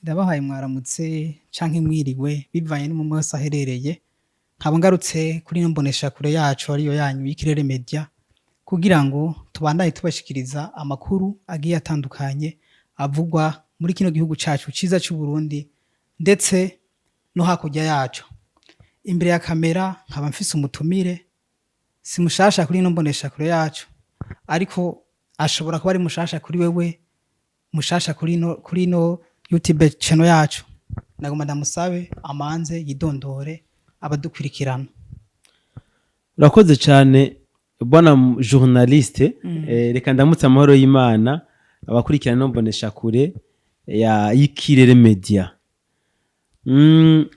ndabahaye mwaramutse canke mwiriwe bivanye n'umwe wese aherereye nkaba ngarutse kuri ino mboneshakure yacu ariyo yanyu y'Ikirere Media kugira ngo tubandanye tubashikiriza amakuru agiye atandukanye avugwa muri kino gihugu cacu ciza c'u Burundi ndetse no hakurya yacu. Imbere ya kamera nkaba mfise umutumire si mushasha kuri ino mboneshakure yacu ariko ashobora kuba ari mushasha kuri wewe mushasha kuri ino YouTube channel yacu. Nagomba ndamusabe amanze yidondore abadukurikirana. Urakoze cyane bwana journaliste. Reka ndamutse amahoro y'Imana abakurikirana no mboneshakure ya y'Ikirere Media.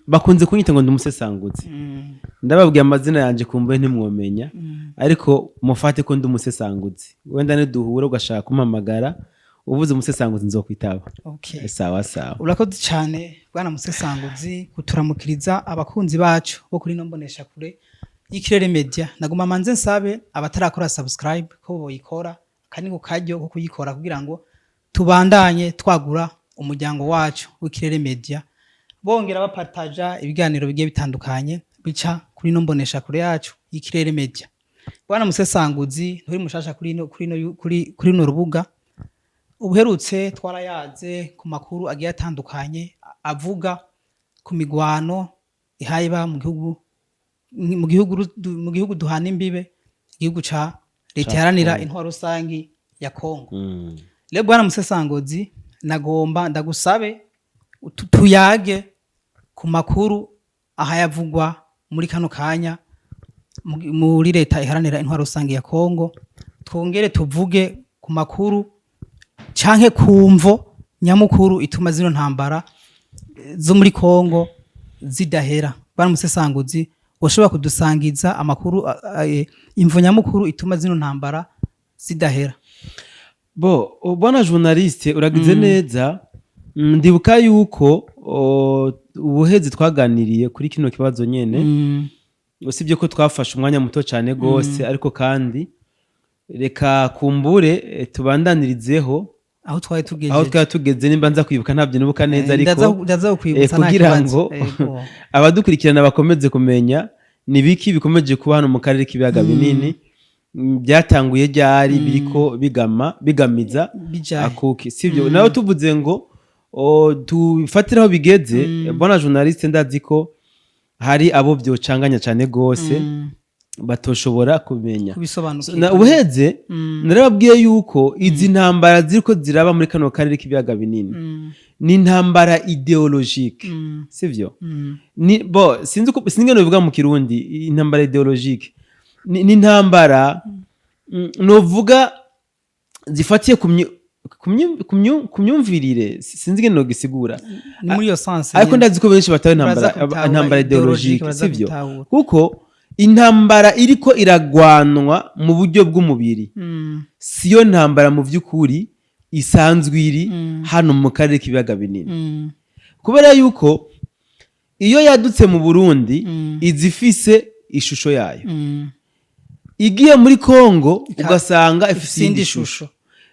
Bakunze kunyita ngo ndumusesanguzi. Ndababwiye amazina yanje kumbe ntimwomenya ariko mufate ko ndumusesanguzi. Wenda ne duhura ugashaka kumpamagara uvuze umusesanguzi nzokwitaba. Okay. Sawa sawa. Urakoze cyane bwana musesanguzi kuturamukiriza abakunzi bacu bo kuri no mboneshakure y'Ikirere Media. Naguma manze nsabe abatarakora subscribe ko boyikora kandi ngo kajyo ko kuyikora kugira ngo tubandanye twagura umuryango wacu w'Ikirere Media. Bongera bapataja ibiganiro bigiye bitandukanye bica kuri no mboneshakure yacu y'Ikirere Media. Bwana musesanguzi nturi mushasha kuri no rubuga. Ubuherutse twarayaze ku makuru agiye atandukanye avuga ku migwano ihaiba mu gihugu duhana imbibe igihugu ca leta yaranira intwaro rusangi ya Kongo. Leo bwana musesanguzi nagomba ndagusabe tuyage ku makuru ahayavugwa muri kano kanya muri leta iharanira intwaro rusangi ya Kongo. Twongere tuvuge ku makuru canke kumvo nyamukuru ituma zino ntambara zo muri Kongo zidahera. Bwana musesanguzi woshobora kudusangiza amakuru imvo nyamukuru ituma zino ntambara zidahera? Bwana journaliste uragize neza. Ndibuka yuko ubuhezi twaganiriye kuri kino kibazo nyene. Usibye ko twafashe umwanya muto cyane gose ariko kandi reka kumbure tubandanirizeho aho twari tugeze nimba nza kwibuka ntabyo nibuka neza ariko kugira ngo abadukurikirana bakomeze kumenya nibiki bikomeje kuba hano mu karere k'ibiyaga binini byatanguye ryari biriko bigamiza akuki sivyo. Naho tuvuze ngo tufatiraho bigeze bwana journaliste ndazi ko hari abo byocanganya cyane gose batoshobora kumenya ubuheze. Narababwiye yuko izi ntambara ziriko ziraba muri kano karere k'ibiyaga binini ni intambara ideologique sivyo. Sinzi ngene bivuga mu Kirundi intambara ideologique ni intambara novuga zifatiye ku myumvirire. Sinzi ngene nogisigura muri yo sense ariko ndazi ko benshi batawe intambara ideologique sivyo, kuko intambara iriko iragwanwa mu buryo bw'umubiri siyo ntambara mu vy'ukuri isanzwe iri hano mu karere k'ibiyaga binini. Kubera yuko iyo yadutse mu Burundi izifise ishusho yayo, igiye muri Kongo ugasanga ifise indi shusho,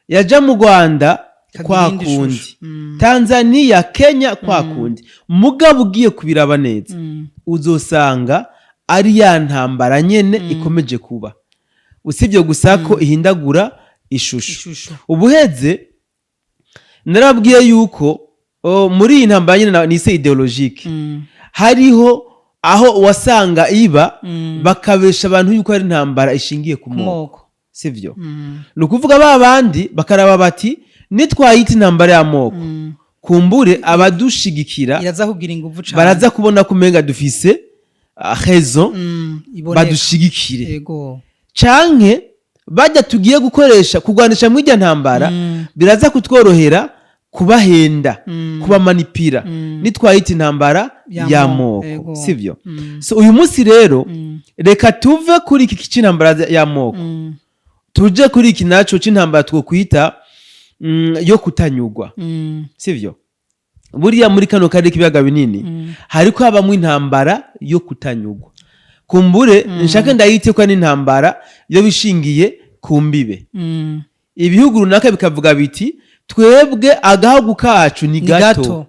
yaja mu Rwanda kwa kundi, Tanzania, Kenya kwa kundi. Mugabo ugiye kubiraba neza uzosanga ari ya ntambara nyene ikomeje kuba, usibye gusa ko ihindagura ishusho. Ubuheze narabwiye yuko muri iyi ntambara nyene nise ideologique hariho aho wasanga iba bakabesha abantu yuko ari intambara ishingiye ku moko sivyo. Nukuvuga babandi bakaraba bati nitwayita intambara ya moko kumbure abadushigikira iraza kugira inguvu cyane, baraza kubona kumenga dufise raison badushigikire canke bajya tugiye gukoresha kugwanisha mu irya ntambara biraza kutworohera kubahenda kubamanipira nitwayita intambara ya moko sivyo. So uyu munsi rero reka tuve kuri iki cy'intambara ya moko tuje kuri iki naco cy'intambara twokwita yo kutanyugwa sivyo. Buriya muri kano karere k'ibiyaga binini hariko habamwe intambara yo kutanyugwa. Kumbure nshaka ndayite ko n'intambara yo bishingiye ku mbibe. Ibihugu runaka bikavuga biti twebwe agahugu kacu ni gato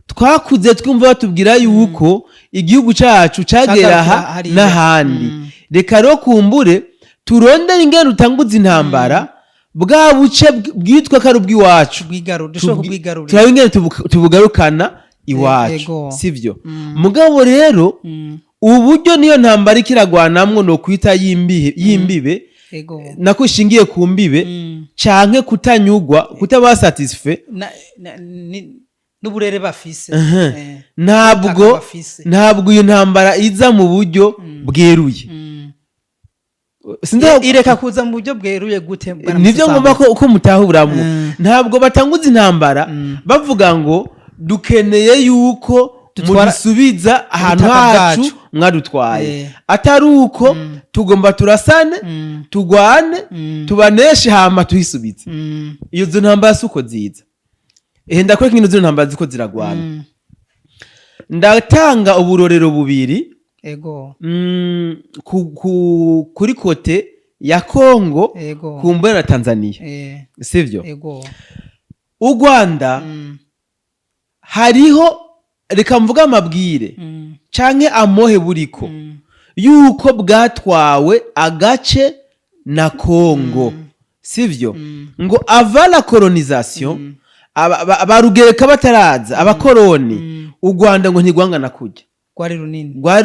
twakuze twumva batubwira yuko igihugu cacu cagera aha hariya. n'ahandi reka rero kumbure turondere ingene utanguza intambara bwa buce bwitwa ko ari ubw'iwacu dushobora kubwigarurira turabe ingene tubugarukana iwacu Ego. sivyo mugabo rero uburyo niyo ntambara ikiragwanamwo no kwita y'imbibe ego nako ishingiye ku mbibe canke kutanyugwa kutaba satisfait n'uburere bafise ntabwo iyo ntambara iza mu buryo bweruye ireka kuza mu buryo bweruye gute nivyo ngomba ko mutahuramwo ntabwo batanguza intambara bavuga ngo dukeneye yuko mubisubiza ahantu hacu mwadutwaye atari uko tugomba turasane tugwane tubaneshe hama tuhisubize iyo zo ntambara suko ziza ndakwereka ingene zo ntambara ziko ziragwana ndatanga uburorero bubiri ego kuri kote ya Kongo kumbura na Tanzania sivyo u Rwanda hariho reka mvuga amabwire canke amohe buriko yuko bwatwawe agace na Kongo sivyo ngo ava la colonisation abarugereka bataraza abakoroni u Rwanda ngo ntigwangana kujya rwari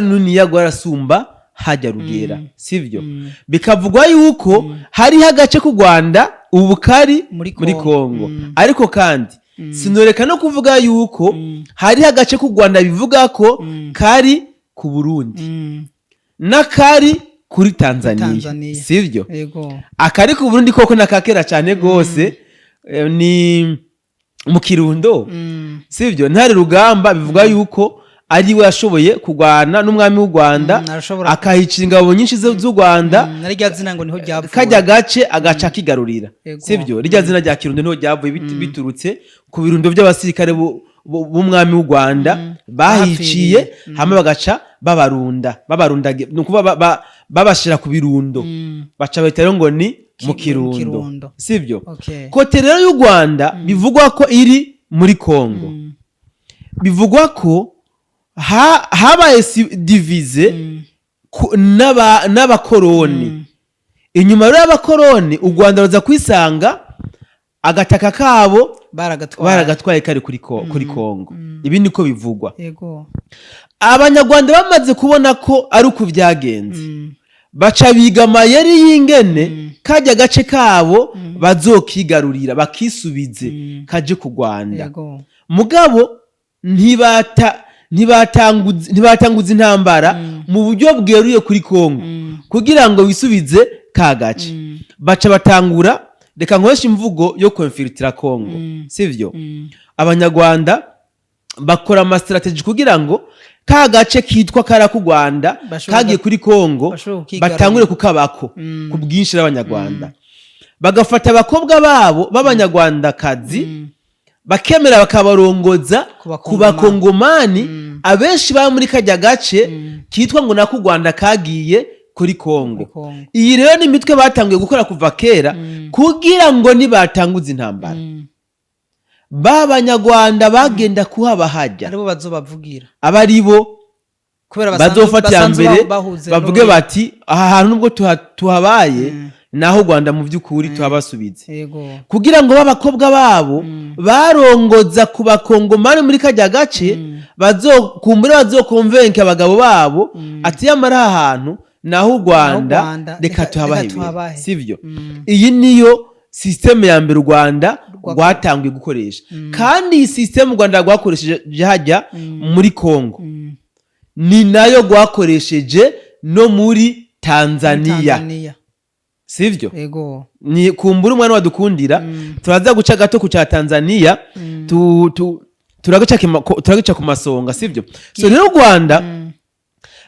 runini rwarasumba hajya rugera sivyo bikavugwa yuko hariho agace ku Rwanda ubu kari muri Kongo ariko kandi sinoreka no kuvuga yuko hariho agace ku Rwanda bivuga ko kari ku Burundi n'akari kuri Tanzania sivyo akari ku Burundi koko nakakera cyane gose ni mu Kirundo sivyo ntari rugamba bivuga yuko ari we yashoboye kugwana n'umwami w'u Rwanda akahicira ingabo nyinshi z'u Rwanda narijya zina ngo niho ryavuye kajya gace agaca kigarurira sivyo rijya zina rya Kirundo niho ryavuye biturutse ku birundo by'abasirikare b'umwami w'u Rwanda bahiciye hamwe bagaca babarunda nukuba babashira ku birundo baca bahita ngo ni mu Kirundo sivyo kote rero y'u Rwanda bivugwa ko iri muri Kongo bivugwa ko habaye divize n'abakoroni inyuma rero y'abakoroni u Rwanda ruza kwisanga agataka kabo baragatwaye kari kuri Kongo ibi niko bivugwa abanyarwanda bamaze kubona ko ari uko byagenze baca biga amayeri y'ingene kajya gace kabo bazokigarurira bakisubize kaje ku Rwanda mugabo ntibatanguza intambara mu buryo bweruye kuri Kongo kugira ngo bisubize ka gace baca batangura reka nkoresha imvugo yo konfilitira Kongo sivyo abanyarwanda bakora ama strategy kugira ngo ka gace kitwa kara ku Rwanda kagiye kuri Kongo batangure kukabako ku bwinshi y'abanyarwanda bagafata abakobwa babo b'abanyarwandakazi bakemera bakabarongoza ku bakongomani abenshi ba muri kajya gace kitwa ngo nako Rwanda kagiye kuri Kongo iyi rero ni imitwe batanguye gukora kuva kera kugira ngo nibatanguza intambara b'abanyarwanda bagenda kuhaba hajya aribo bazobavugira abaribo bazofatira mbere bavuge bati aha hantu nubwo tuhabaye naho Rwanda mu by'ukuri tuhabasubize kugira ngo b'abakobwa babo barongoza ku bakongomani muri kajya gace bazokumbura bazokonvenka abagabo babo ati yamara ahantu naho Rwanda reka tuhabahebe sivyo iyi niyo system ya mbere Rwanda rwatangiye gukoresha kandi iyi system Rwanda rwakoresheje hajya muri Kongo ni nayo rwakoresheje no muri Tanzania sivyo ni kumbura umwana wadukundira turaza guca gato ku cha Tanzania turagica ku masonga sivyo so rero Rwanda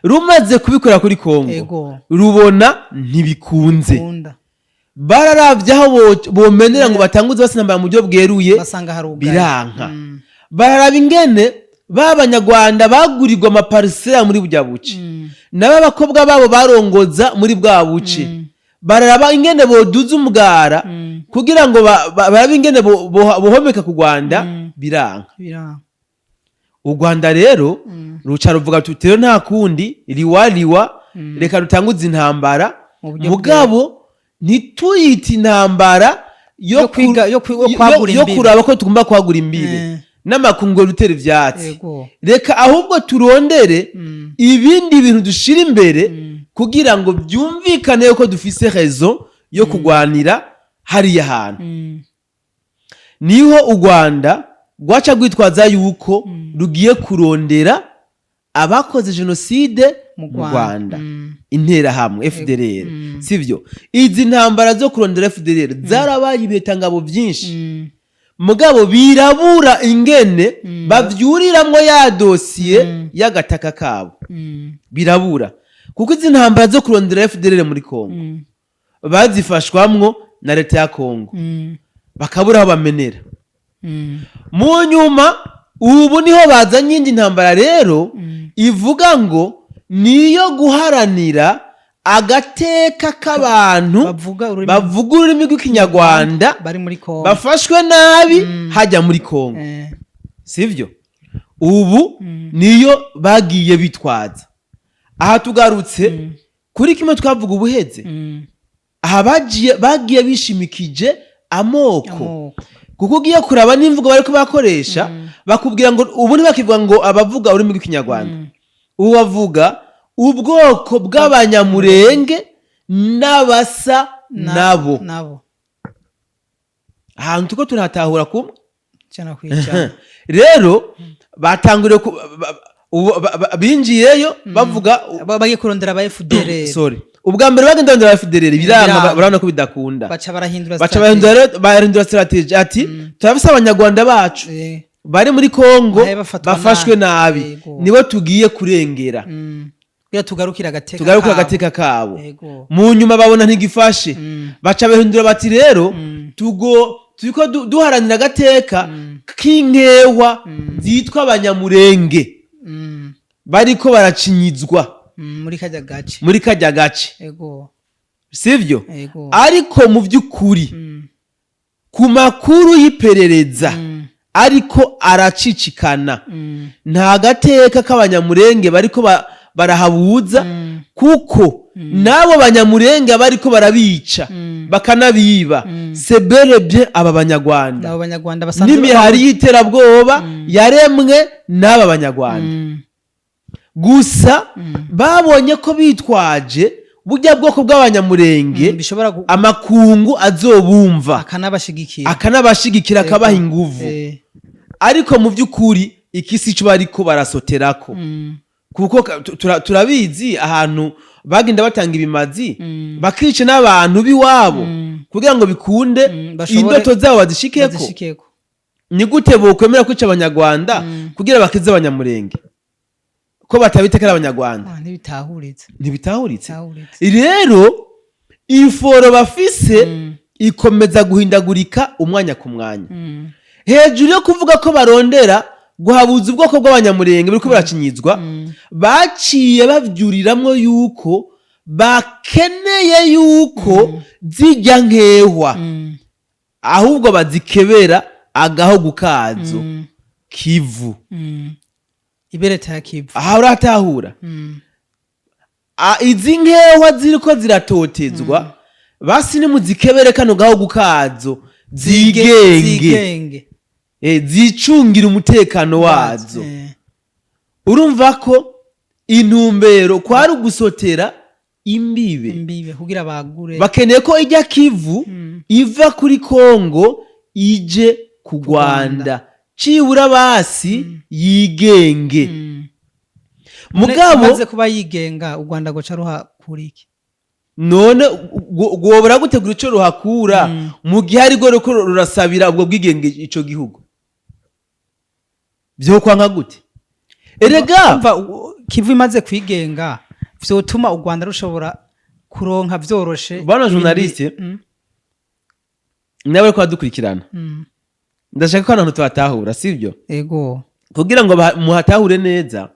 rumaze kubikora kuri Kongo rubona ntibikunze bararavye aho bomenera ngo batanguze basinambara mu buryo bweruye biranka bararaba ingene b'abanyarwanda bagurirwa amaparisera muri bujya buce nabo abakobwa babo barongoza muri bwa buce bararaba ingene boduza umugara kugira ngo barabe ingene bohomeka ku Rwanda biranka u Rwanda rero ruca ruvuga tuti rero nta kundi riwa reka rutanguze intambara mugabo ntituyite intambara yo kuraba ko tugomba kwagura imbibe n'amakungu rutera ivyatsi reka ahubwo turondere ibindi bintu dushira imbere kugira ngo byumvikane yuko dufise raison yo kugwanira hariya hantu niho u Rwanda rwaca rwitwaza yuko rugiye kurondera abakoze jenoside mu Rwanda interahamwe FDLR sivyo izi ntambara zo kurondera FDLR zarabaye ibitangabo byinshi mugabo birabura ingene bavyuriramwo ya dosiye y'agataka kabo birabura kuko izi ntambara zo kurondera FDLR muri Kongo bazifashwamwo na leta ya Kongo bakabura aho bamenera mu nyuma ubu niho bazanye indi ntambara rero ivuga ngo niyo guharanira agateka k'abantu bavuga ururimi rw'ikinyarwanda bafashwe nabi hajya muri Kongo sivyo ubu niyo bagiye bitwaza aha tugarutse kuri kimwe twavuga ubuheze aha bagiye bishimikije amoko kuko ugiye kuraba n'imvugo bariko bakoresha bakubwira ngo ubu ntibakivuga ngo abavuga ururimi rw'ikinyarwanda ubu bavuga ubwoko bw'abanyamurenge n'abasa nabo ahantu tuko turahatahura kumwe rero batanguriye binjiyeyo bavuga bagiye kurondera aba FDLR sorry ubwa mbere bagenda ndondera FDLR biranga barabona ko bidakunda baca barahindura strategy ati turafise abanyarwanda bacu bari muri Kongo bafashwe nabi nibo tugiye kurengera tugarukira agateka kabo mu nyuma babona ntigifashe baca bahindura bati rero turiko duharanira agateka k'inkewa zitwa abanyamurenge bariko baracinyizwa muri kajya gace sivyo ariko mu by'ukuri ku makuru y'iperereza ariko aracicikana nta gateka k'abanyamurenge bariko barahabuza kuko nabo banyamurenge bariko barabica bakanabiba seberebye aba banyarwanda n'imihari y'iterabwoba yaremwe n'aba banyarwanda gusa babonye ko bitwaje burya bwoko bw'abanyamurenge amakungu azobumva akanabashigikira akabaha inguvu ariko mu by'ukuri ikisi cyo bariko barasoterako kuko turabizi ahantu bagenda batanga ibimazi bakice n'abantu biwabo kugira ngo bikunde indoto zabo bazishikeko ni gute bokwemera kwica abanyarwanda kugira bakize abanyamurenge ko batabitekera abanyarwanda ntibitahuritse rero iforo bafise ikomeza guhindagurika umwanya ku mwanya hejuru yo kuvuga ko barondera guhabuza ubwoko bw'abanyamurenge biriko baracinyizwa baciye bavyuriramwo yuko bakeneye yuko zijya nkehwa ahubwo bazikebera agahogo kazo Kivu ibereta ya Kivu aha uratahura izi nkehwa ziriko ziratotezwa basi nimuzikebere kano gahogo kazo zigenge zicungira umutekano wazo urumva ko intumbero kwari ugusotera imbibe kugira bagure bakeneye ko ijya Kivu iva kuri Kongo ije ku Rwanda cibura basi yigenge mugabo maze kuba yigenga u Rwanda goca ruha kuriki none gobora gutegura ico ruhakura mu gihe ari gore ko rurasabira ubwo bwigenge ico gihugu byo kwanga gute erega Kivu imaze kwigenga vyotuma u Rwanda rushobora kuronka vyoroshe bana journaliste nawe ko adukurikirana ndashaka ko abantu tubatahura sivyo ego kugira ngo muhatahure neza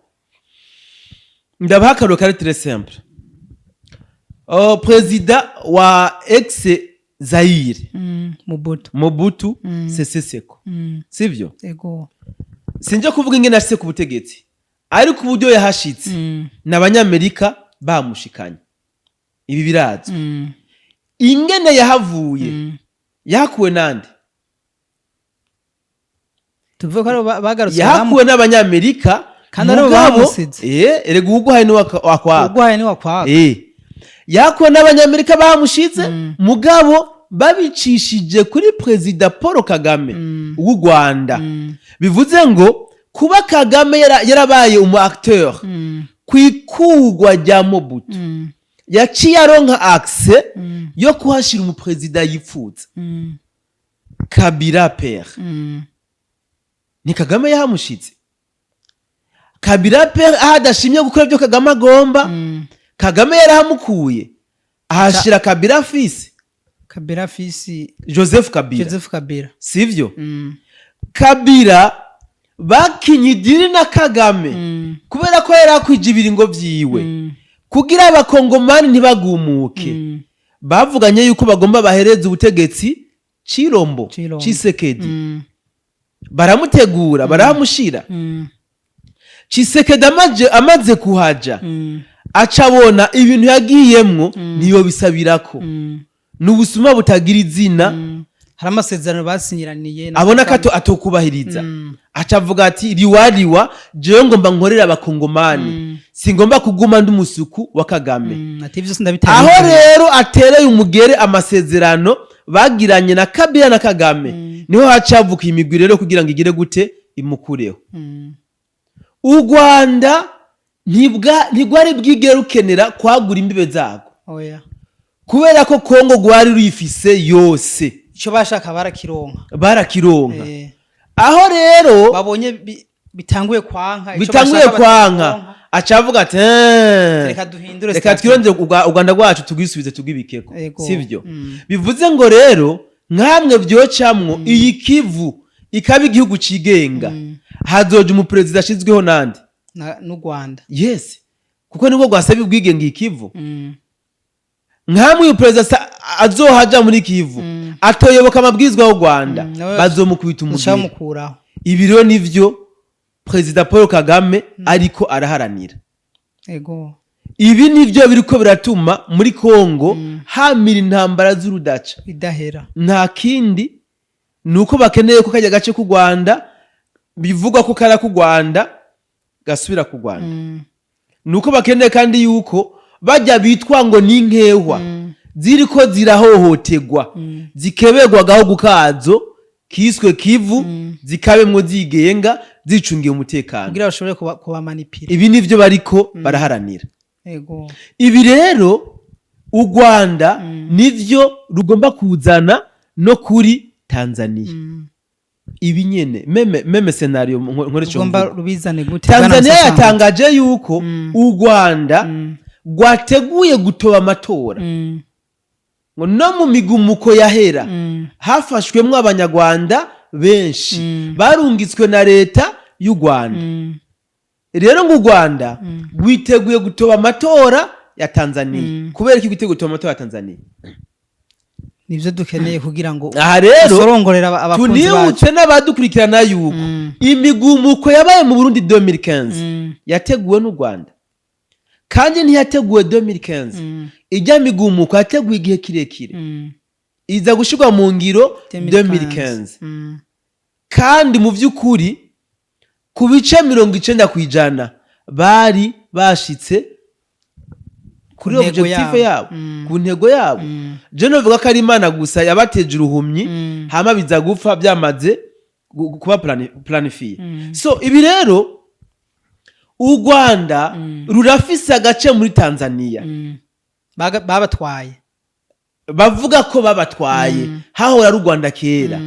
ndabaha akaroro kari très simple president wa ex Zaire Mobutu Sese Seko sivyo ego sinje kuvuga ingene ashitse ku butegetsi ariko uburyo yahashitse n'abanyamerika bamushikanye ibi birazwi ingene yahavuye yahakuwe nande tuvuge ko bagarutse yahakuwe n'abanyamerika kandi aribo bamusize erega uguhaye ni wakwaka uguhaye ni wakwaka yahakuwe n'abanyamerika bamushize mugabo babicishije kuri perezida Paul Kagame w'u Rwanda bivuze ngo kuba Kagame yarabaye umu acteur kwikugwa rya Mobutu yaciye aronka accès yo kuhashira umu perezida yipfuza Kabila père ni Kagame yahamushitse Kabila père ahadashimye gukora ibyo Kagame agomba Kagame yarahamukuye ahashira Kabila fils Kabila fisi Joseph Kabila sivyo Kabila bakinyidiri na Kagame kubera ko yarakwije ibiringo vyiwe kugira abakongomani ntibagumuke bavuganye yuko bagomba bahereza ubutegetsi Chirombo Chisekedi baramutegura baramushira Chisekedi amaze kuhaja acabona ibintu yagiyemwo niyo bisabirako n'ubusuma butagira izina hari amasezerano basinyiraniye abona ko atokubahiriza acavuga ati riwariwa jewe ngomba nkorera abakongomani singomba kuguma ndi umusuku wa Kagame aho rero atereye umugere amasezerano bagiranye na Kabila na Kagame niho hacavuka imigwi rero kugira ngo igire gute imukureho u Rwanda ntigwari bwigere rukenera kwagura imbibe zago kubera ko Kongo gwari ruyifise yose icyo bashaka barakironka aho rero babonye bitanguye kwanka acavuga ati reka twirondere u Rwanda rwacu tugisubize tugibikeko sivyo bivuze ngo rero nkamwe byocamwo iyi Kivu ikaba igihugu cigenga hazoje umu president ashizweho nande n'u Rwanda yes kuko nibwo gwasaba ubwigenge ikivu nkamwe president azohaja muri Kivu atoyoboka amabwizwa y'u Rwanda bazomukubita umugire ibi rero nivyo president Paul Kagame ariko araharanira ibi nivyo biriko biratuma muri Kongo hamira intambara z'urudaca idahera nta kindi nuko bakeneye ko kajya gace ku Rwanda bivugwa ko kara ku Rwanda gasubira ku Rwanda nuko bakeneye kandi yuko bajya bitwa ngo ninkehwa ziriko zirahohotegwa zikebegwa gaho kazo kiswe Kivu zikabemwo zigenga zicungiye umutekano kugira bashobore kuba manipira ibi nivyo bariko baraharanira ibi rero u Rwanda nivyo rugomba kuzana no kuri Tanzania ibi nyene meme scenario nkoresho ngomba rubizane gute Tanzania yatangaje yuko u Rwanda rwateguye gutoba amatora ngo no mu migumuko yahera hafashwemwo abanyarwanda benshi barungitswe na leta y'u Rwanda rero ngo u Rwanda rwiteguye gutoba amatora ya Tanzania kubera iki gwiteguye gutoba amatora ya Tanzania nivyo dukeneye kugira ngo aha rero sorongorera abakunzi bacu tunibutse n'abadukurikirana yuko imigumuko yabaye mu Burundi 2015 yateguwe n'u Rwanda kandi ntiyateguwe 2015 ijya migumuko yateguwe igihe kirekire iza gushirwa mu ngiro 2015 kandi mu vy'ukuri ku bice 90% bari bashitse kuri objectif yabo ku ntego yabo je novuga ko ari Imana gusa yabateje uruhumyi hama biza gupfa byamaze kuba planifiye so ibi rero u Rwanda rurafise agace muri Tanzania babatwaye bavuga ko babatwaye hahora ru Rwanda kera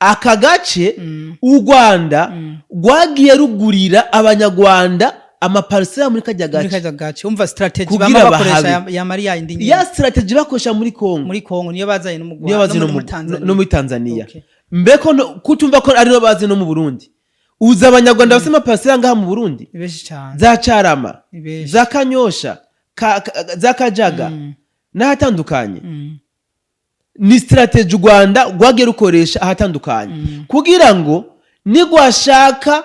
aka gace u Rwanda rwagiye rugurira abanyarwanda amaparsela muri kajya gace umva strategy bama bakoresha ya Maria indi ya strategy bakoresha muri Kongo niyo bazaye no mu Rwanda no muri Tanzania mbeko kutumva ko ari no baze no mu Burundi uza abanyarwanda base amaparsela ngaha mu Burundi ibeshi cyane za Carama za Kanyosha za Kajaga n'ahatandukanye ni strategy u Rwanda rwagiye rukoresha ahatandukanye kugira ngo nigwashaka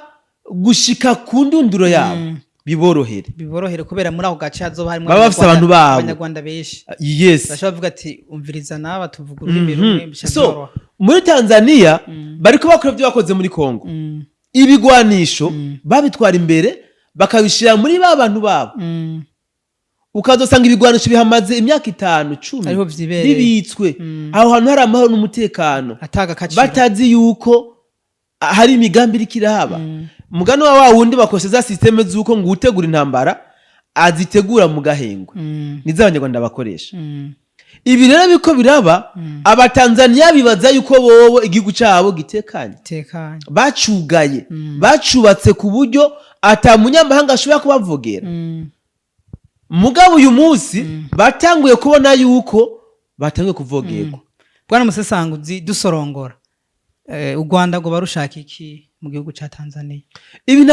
gushika ku ndunduro yabo biborohere kubera muri ako gace hazoba harimo baba bafise abantu babo abanyarwanda benshi yes bashobora kuvuga ati umviriza naba tuvuga ururimi rumwe so muri Tanzania bariko bakora ibyo bakoze muri Kongo ibigwanisho babitwara imbere bakabishira muri ba bantu babo ukazosanga ibigwanisho bihamaze imyaka 5-10 bibitswe aho hantu hari amahoro n'umutekano batazi yuko hari imigambi iri kirahaba mugano wa wundi bakosheza systeme zuko ngo utegura intambara azitegura mu gahengwe nizo abanyarwanda bakoresha ibi rero biko biraba abatanzania bibaza yuko bobo igihugu cyabo gitekanye bacugaye bacubatse ku buryo atamunyamahanga ashobora kubavogera mugabo uyu munsi batanguye kubona yuko batanguye kuvogerwa bwana Musesanguzi dusorongora u Rwanda ngo barushaka iki mu gihugu ca Tanzania ibi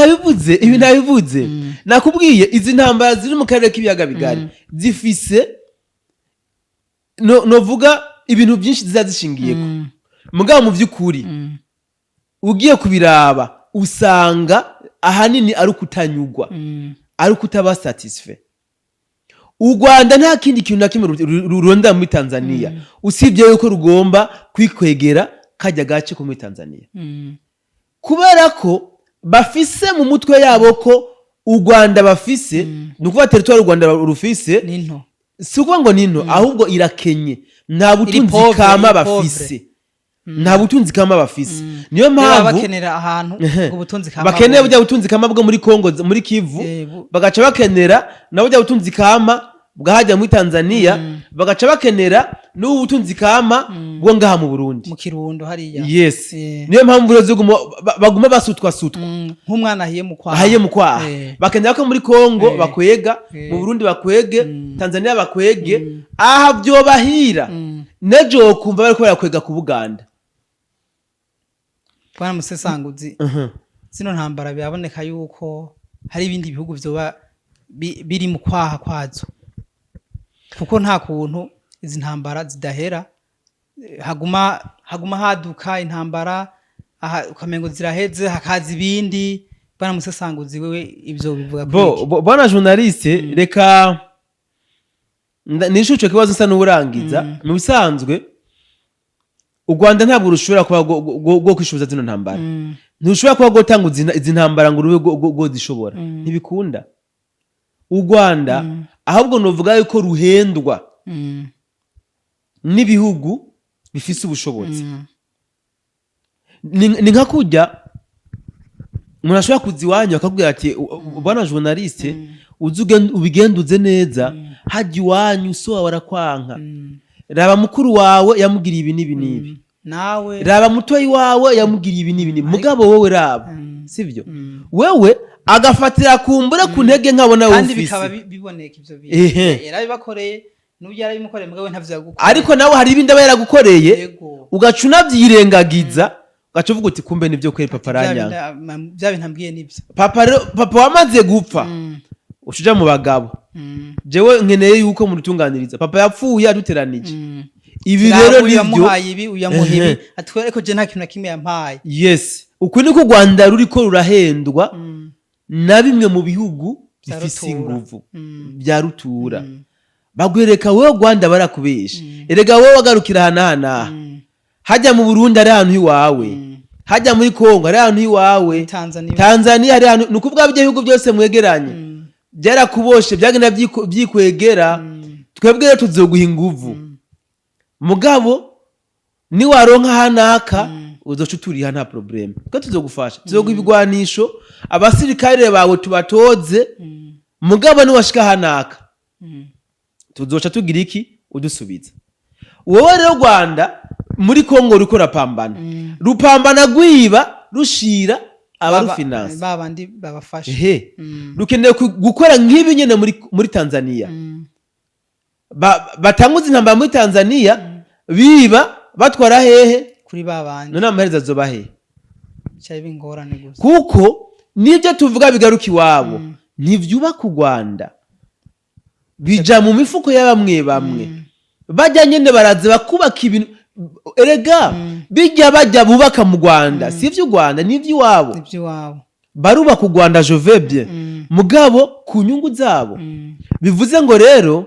nabivuze nakubwiye izi ntambara ziri mu karere k'ibiyaga bigari zifise novuga ibintu byinshi zizazishingiyeko mugabo mu by'ukuri ugiye kubiraba usanga ahanini ari ukutanyugwa ari ukutaba satisfait u Rwanda nta kindi kintu na kimwe ruronda muri Tanzania usibye yuko rugomba kwikwegera kajya gace ko muri Tanzania kubera ko bafise mu mutwe yabo ko u Rwanda bafise nukuva territoire u Rwanda rufise ninto si ukuvuga ngo ninto ahubwo irakenye nta butunzi kama bafise nta butunzi kama bafise niyo mpamvu bakenera ahantu ubutunzi kama bakenera bujya butunzi kama bwo muri Kongo muri Kivu bagaca bakenera na bujya butunzi kama bwahajya muri Tanzania bagaca bakenera n'ubutunzi kama bwo ngaha mu Burundi mu Kirundo hariya yes niyo mpamvu rero baguma basutwa nk'umwana ahiye mu kwaha bakenera ko muri Kongo bakwega mu Burundi bakwege Tanzania bakwege aha byo bahira nejo kumva bariko barakwega ku Buganda bwana Musesanguzi zino ntambara biraboneka yuko hari ibindi bihugu byoba biri mu kwaha kwazo kuko nta kuntu izi ntambara zidahera haguma haduka intambara ukamengo ziraheze hakaza ibindi bwana Musesanguzi wewe ibyo bivuga bwana journaliste reka nishuce kibazo nsa n'uburangiza mu bisanzwe u Rwanda ntabwo rushobora kuba go kwishuza zino ntambara ntushobora kuba gotanguza izi ntambara ngo rube go zishobora ntibikunda u Rwanda ahubwo novuga yuko ruhendwa n'ibihugu bifise ubushobozi ni nka kujya umuntu ashobora kuza iwanyu akakubwira ati bwana journaliste ubigenduze neza hajya iwanyu so wawe arakwanka raba mukuru wawe yamugiriye ibi n'ibi n'ibi nawe raba mutoyi wawe yamugiriye ibi n'ibi n'ibi mugabo wowe raba sivyo wewe agafatira kumbura ku ntege nkabona ufise kandi bikaba biboneka ivyo bintu yarabibakoreye n'ubyo yarabimukoreye mugabo ntavyo yagukora ariko nawe hari ibindi aba yaragukoreye ugaca unavyirengagiza ugaca uvuga uti kumbe nivyo kweri papa aranyanga bya bintambwiye nivyo papa wamaze gupfa ushuja mu bagabo jewe nkeneye yuko murutunganiriza papa yapfuye aduteranije ibi rero nivyo yamuhaye ibi uyamuhibi atwere ko je nta kintu na kimwe yampaye yes uko niko Rwanda ruriko rurahendwa na bimwe mu bihugu bifise inguvu bya rutura bagwereka wewe Rwanda barakubesha erega wewe wagarukira hana hajya mu Burundi ari ahantu iwawe hajya muri Kongo ari ahantu iwawe Tanzania ari ahantu nukuvuga byo bihugu byose mwegeranye byarakuboshe byagenda byikwegera twebwe rero tuzoguha inguvu mugabo ni waronka hanaka uzoca uturiha nta problem ko tuzogufasha tuzoguha ibigwanisho abasirikare bawe tubatoze mugabo ni washika hanaka tuzoca tugira iki udusubiza wowe rero Rwanda muri Kongo ruko rapambana rupambana gwiba rushira abarufinance babandi babafasha rukeneye gukora nk'ibi nyene muri Tanzania batanguza intambara muri Tanzania biba batwara hehe kuri babandi none amaherezo azoba hehe cyaye bingorane gusa kuko nibyo tuvuga bigaruka iwabo ntivyubaka u Rwanda bija mu mifuko y'abamwe bamwe bajya nyene baraze bakubaka ibintu erega bijya bajya bubaka mu Rwanda sivyo u Rwanda nivyo iwabo barubaka u Rwanda jovebye mugabo ku nyungu zabo bivuze ngo rero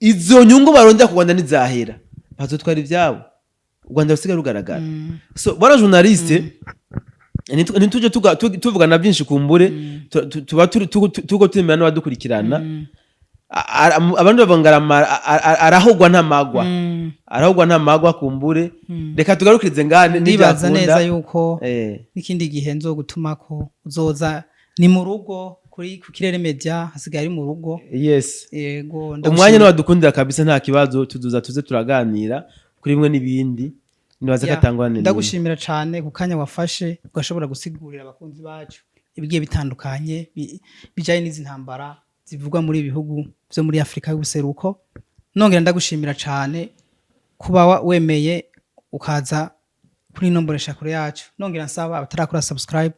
izo nyungu barondera ku Rwanda nizahera bazotwara ivyabo u Rwanda rusigaye rugaragara so bora journaliste ntituje tuvugana byinshi kumbure tuba tugo tumenya n'abadukurikirana abandi bavanga arahogwa ntamagwa kumbure reka tugarukirize ngane ndibaza neza yuko n'ikindi gihe nzogutuma ko uzoza ni mu rugo kuri ku Kirere Media hasigaye ari mu rugo yes yego umwanya n'abadukundira kabisa nta kibazo tuze turaganira kuri bimwe n'ibindi nibaza katangwa nene ndagushimira cyane ku kanya wafashe ugashobora gusigurira abakunzi bacu ibigiye bitandukanye bijanye n'izi ntambara zivugwa muri ibihugu byo muri Afrika y'ubuseruko nongera ndagushimira cyane kuba wemeye ukaza kuri nomboresha kure yacu nongera nsaba abatarakora subscribe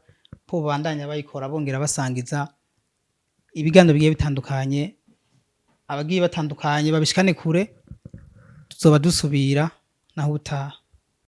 po bandanya bayikora bongera basangiza ibiganiro bigiye bitandukanye abagiye batandukanye babishikane kure tuzoba dusubira naho utaha